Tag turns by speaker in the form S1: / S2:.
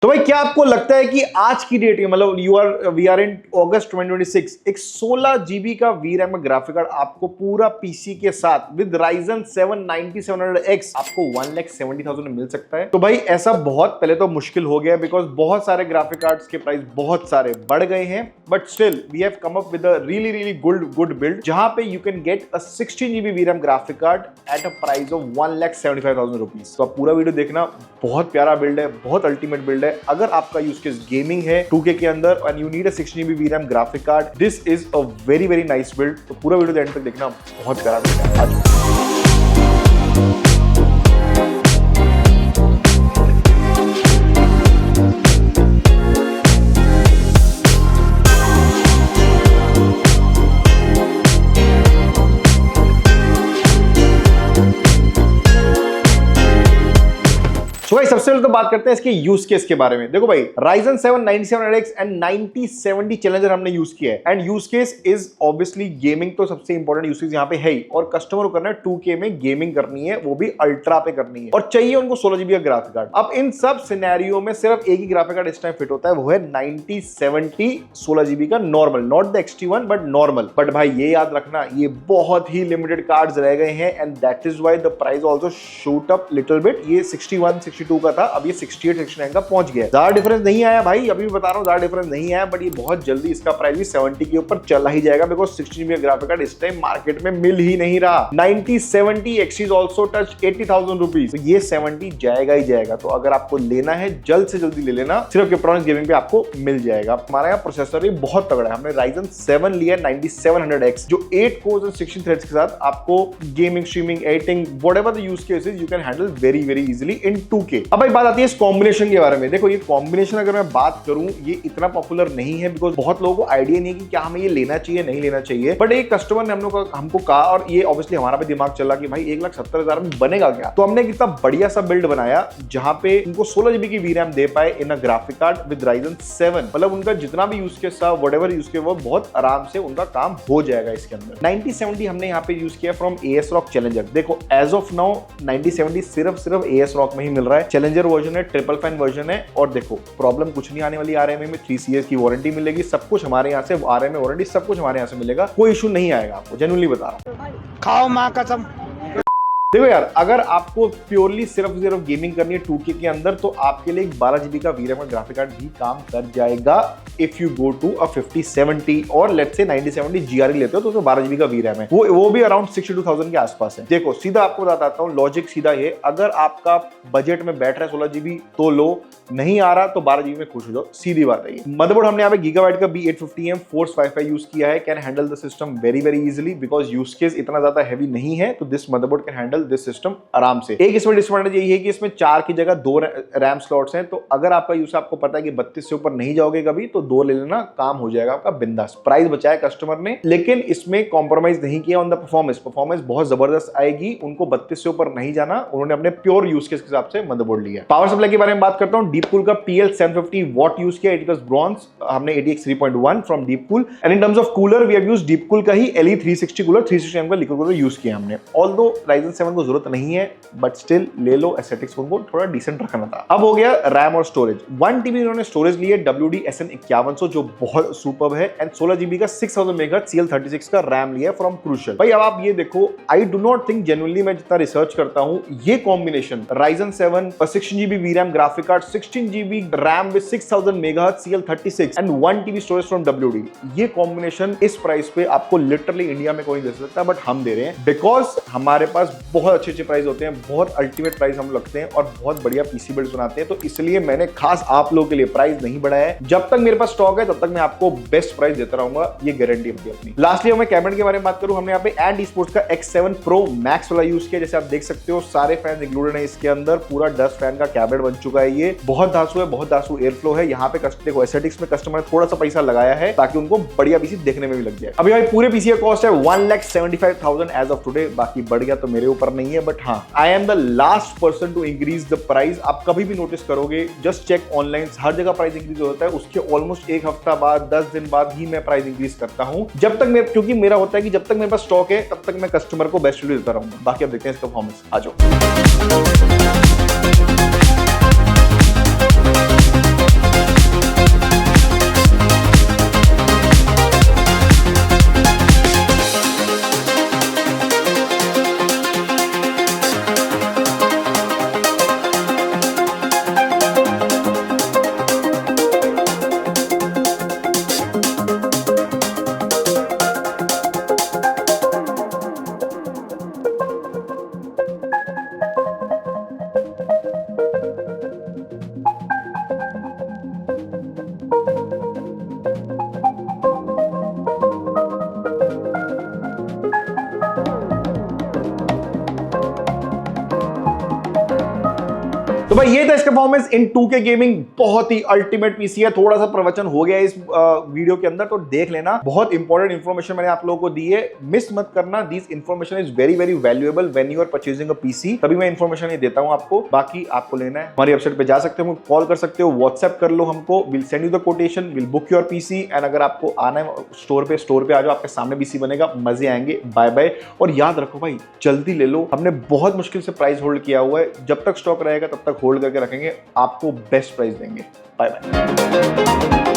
S1: तो भाई क्या आपको लगता है कि आज की डेट में मतलब वी आर इन अगस्त 2026 एक 16 जीबी का वीरैम का ग्राफिक कार्ड आपको पूरा पीसी के साथ विद Ryzen 7 9700X आपको 1,70,000 में मिल सकता है? तो भाई ऐसा बहुत पहले तो मुश्किल हो गया बिकॉज बहुत सारे ग्राफिक कार्ड्स के प्राइस बहुत सारे बढ़ गए हैं, but still we have come up with a really good build जहां पे you can get a 16 GB VRAM graphic card at a price of 1,75,000 rupees. तो आप पूरा वीडियो देखना, बहुत प्यारा बिल्ड है, बहुत अल्टीमेट बिल्ड है। अगर आपका यूज केस गेमिंग है 2K के अंदर and you need a 16 GB VRAM graphic card, this is a very nice build. तो पूरा वीडियो एंड तक देखना, बहुत प्यारा बिल्ड है। तो भाई सबसे पहले तो बात करते हैं इसके यूज केस के बारे में। देखो भाई Ryzen 7 9700X एंड 9070 चैलेंजर हमने यूज किया है and use case is obviously gaming, तो सबसे इंपॉर्टेंट यूज केस यहाँ पे है ही। और कस्टमर को करना है 2K में गेमिंग करनी है, वो भी अल्ट्रा पे करनी है और चाहिए उनको 16 जीबी का ग्राफिक कार्ड। अब इन सब सिनेरियो में सिर्फ एक ही ग्राफिक कार्ड इस टाइम फिट होता है, वो है 9070 16 जीबी का normal, not the XT1 but normal. But भाई ये याद रखना, ये बहुत ही लिमिटेड कार्ड्स रह गए हैं and that is why the price also shoot up little bit. ये 61 62 का था, अब ये 68 69 का पहुंच गया है। ज्यादा डिफरेंस नहीं आया भाई, अभी भी बता रहा हूं ज्यादा डिफरेंस नहीं आया, बट ये बहुत जल्दी इसका प्राइस भी 70 के ऊपर चला ही जाएगा बिकॉज 16 जीबी ग्राफिक कार्ड इस टाइम मार्केट में मिल ही नहीं रहा। 9070 X is also touch 80,000 rupees, तो ये 70 जाएगा ही जाएगा। तो अगर आपको लेना है जल्द से जल्दी ले लेना, सिर्फ कैप्ट्रॉनिक्स गेमिंग पे आपको मिल जाएगा। हमारा यहाँ प्रोसेसर भी बहुत तगड़ा है, हमने Ryzen 7 लिया 9700X जो 8 कोर्स और 16 थ्रेड्स के साथ आपको gaming, streaming, editing, whatever the use cases you can handle very easily in 2K। अब भाई बात आती है इस कॉम्बिनेशन के बारे में। देखो ये कॉम्बिनेशन अगर मैं बात करूं, ये इतना पॉपुलर नहीं है बिकॉज बहुत लोगों को आइडिया नहीं है कि क्या हमें ये लेना चाहिए नहीं लेना चाहिए। बट एक कस्टमर ने हमको कहा और ये ऑब्वियसली हमारा भी दिमाग चला कि भाई 1,70,000 में बनेगा क्या। तो हमने कितना बढ़िया सा बिल्ड बनाया जहां पे उनको 16 जीबी की वीरैम दे पाए in a graphic card with Ryzen 7। मतलब उनका जितना भी यूज केस था, व्हाटएवर यूज किया, वो बहुत आराम से उनका काम हो जाएगा इसके अंदर। 9070 हमने यहाँ पे यूज किया फ्रॉम ASRock चैलेंजर। देखो एज ऑफ नाउ 9070 सिर्फ ASRock में ही मिल रहा है। चैलेंजर वर्जन है, ट्रिपल फैन वर्जन है और देखो प्रॉब्लम कुछ नहीं आने वाली। RMA में 3 CS की वारंटी मिलेगी, सब कुछ हमारे यहाँ से, RMA वारंटी सब कुछ हमारे यहाँ से मिलेगा, कोई इशू नहीं आएगा आपको, जेन्युइनली बता रहा हूँ।
S2: खाओ माँ कसम।
S1: देखो यार, अगर आपको प्योरली सिर्फ गेमिंग करनी है 2K के अंदर, तो आपके लिए एक 12 जीबी का वीरैम का ग्राफिक कार्ड भी काम कर जाएगा if you go to a 5070 और लेट्स से 9070 GRE लेते हो तो 12 जीबी का वीरैम है, वो भी अराउंड 62,000 के आसपास है। देखो सीधा आपको बताता हूँ, लॉजिक सीधा ये, अगर आपका बजट में बैठ रहा है 16 जीबी तो लो, नहीं आ रहा तो 12 जीबी में खुश हो जाओ, सीधी बात है। मदरबोर्ड हमने यहाँ पे गीगाबाइट का B850M फोर्स वाईफाई यूज किया है, can handle the system very easily because use case इतना ज्यादा हैवी नहीं है, तो this motherboard can handle this system आराम से। एक इसमें डिसएडवांटेज यही है कि इसमें 4 की जगह 2 रैम स्लॉट्स हैं, तो अगर आपका यूज आपको पता है कि 32 से ऊपर नहीं जाओगे कभी, तो 2 ले लेना, काम हो जाएगा आपका बिंदास। प्राइस बचाया कस्टमर ने, लेकिन इसमें कॉम्प्रोमाइज नहीं किया ऑन द परफॉर्मेंस बहुत जबरदस्त आएगी। उनको 32 से ऊपर नहीं जाना, उन्होंने अपने प्योर यूज केस के हिसाब से मदरबोर्ड लिया। पावर सप्लाई के बारे में बात करता हूं, डीपकूल का PL750 वॉट यूज किया, 80+ ब्रॉन्ज, हमने ATX 3.1 from DeepCool. And in terms of cooler we have used DeepCool का ही LE360 कूलर, 360 का लिक्विड कूलर यूज किया हमने। ऑल्दो Ryzen 7 को जरूरत नहीं है, बट स्टिल ले लो, एस्थेटिक्स को थोड़ा डिसेंट रखना था। अब हो गया रैम और स्टोरेज। 1 TB इन्होंने स्टोरेज ली है WD-SN5100 जो बहुत सुपर्ब है, एंड 16 GB का 6000 MHz CL36 का रैम लिया फ्रॉम क्रूशियल। भाई अब आप ये देखो, I do not think, genuinely मैं जितना रिसर्च करता हूं, ये कॉम्बिनेशन Ryzen 7 और 16 GB VRAM graphic card, 16 GB RAM with 6000 MHz CL36 and 1 TB storage from WD, ये कॉम्बिनेशन इस प्राइस पे आपको लिटरली इंडिया में कोई दे सकता, बट हम दे रहे हैं बिकॉज हमारे पास बहुत अच्छे प्राइस होते हैं, बहुत अल्टीमेट प्राइस हम लगते हैं और बहुत बढ़िया पीसी बिल्ड्स बनाते हैं। तो इसलिए मैंने खास आप लोगों के लिए प्राइस नहीं बढ़ाया है। जब तक मेरे पास स्टॉक है तब तक मैं आपको बेस्ट प्राइस देता रहूंगा, ये गारंटी है अपनी। लास्टली मैं कैबिनेट के बारे में बात करूं, हमने यहाँ पे एंड esports का X7 Pro Max वाला यूज किया। जैसे आप देख सकते हो सारे फैन इंक्लूडेड है इसके अंदर, पूरा 10 फैन का कैबिनेट बन चुका है। ये बहुत धांसू है, बहुत धांसू एयर फ्लो है। यहाँ पे देखो एस्थेटिक्स में कस्टमर ने थोड़ा सा पैसा लगाया है ताकि उनको बढ़िया पीसी देखने में भी लग जाए। अभी भाई पूरे पीसी का कॉस्ट है 1,75,000 एज ऑफ टुडे, बाकी बढ़ गया तो मेरे ऊपर नहीं है, बट हाँ I am the last person to increase the price. आप कभी भी नोटिस करोगे, जस्ट चेक ऑनलाइन, हर जगह प्राइस इंक्रीज होता है, उसके ऑलमोस्ट 1 हफ्ता बाद 10 दिन बाद ही मैं प्राइस इंक्रीज करता हूं। जब तक मैं, क्योंकि मेरा होता है कि जब तक मेरे पास स्टॉक है तब तक मैं कस्टमर को बेस्ट वैल्यू देता रहूंगा। बाकी अब देखते हैं इसका परफॉर्मेंस। आ जाओ। तो भाई ये था इसका परफॉर्मेंस इन 2K गेमिंग। बहुत ही अल्टीमेट पीसी है। थोड़ा सा प्रवचन हो गया इस वीडियो के अंदर, तो देख लेना। बहुत इंपॉर्टेंट इन्फॉर्मेशन मैंने आप लोगों को दी है, मिस मत करना। This information is very very valuable when you are purchasing a PC. तभी मैं इन्फॉर्मेशन ये देता हूं आपको। बाकी आपको लेना है, हमारी वेबसाइट पे जा सकते हो, कॉल कर सकते हो, व्हाट्सएप कर लो हमको, will send you the quotation, will book your PC. And अगर आपको आना है स्टोर पे आ जाओ, आपके सामने पीसी बनेगा, मजे आएंगे। Bye bye. और याद रखो भाई, जल्दी ले लो। हमने बहुत मुश्किल से प्राइस होल्ड किया हुआ है, जब तक स्टॉक रहेगा तब तक होल्ड करके रखेंगे, आपको बेस्ट प्राइस देंगे। Bye bye.